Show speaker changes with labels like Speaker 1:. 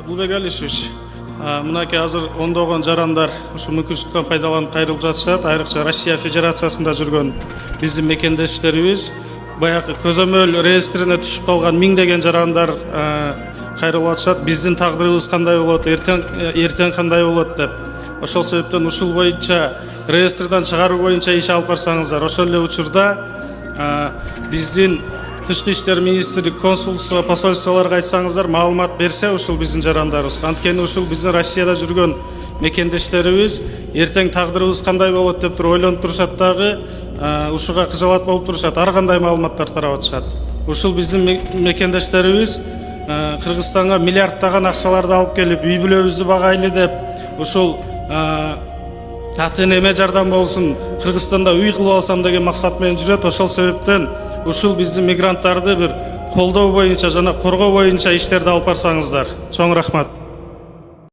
Speaker 1: Абдулбек Алишевич, мынакей азыр ондогон жарандар ушу мүмкүнчүлүктөн пайдаланып кайрылып жатышат. Айрыкча Россия Федерациясында жүргөн биздин мекендештерибиз баягы көзөмөл реестрине түшүп калган миңдеген жарандар кайрылып атышат. Биздин тагдырыбыз кандай болот, эртең кандай болот деп. Ошол себептен ушул боюнча реестрден чыгаруу боюнча иш алып барсаңыздар, ошол эле учурда биздин Тышкы иштер министри консулство посольстволорго айтсаңыздар, маалымат берсе ушул биздин жарандарыбызга. Анткени ушул биздин Россияда жүргөн мекендештерибиз эртең тагдырыбыз кандай болот деп туруп ойлонуп турушат дагы, ушуга кыжалат болуп турушат. Ар кандай маалыматтар тарап атышат. Ушул биздин мекендештерибиз Кыргызстанга миллиарддаган акчаларды алып келип, үй бүлөбүздү багайлы деп, ушул ата энеме жардам болсун, Кыргызстанда үй кылып алсам деген максат менен жүрөт. Ошол себептен ушул биздин мигранттарды бир колдоо боюнча жана коргоо боюнча иштерди алып барсаңыздар. Чоң рахмат.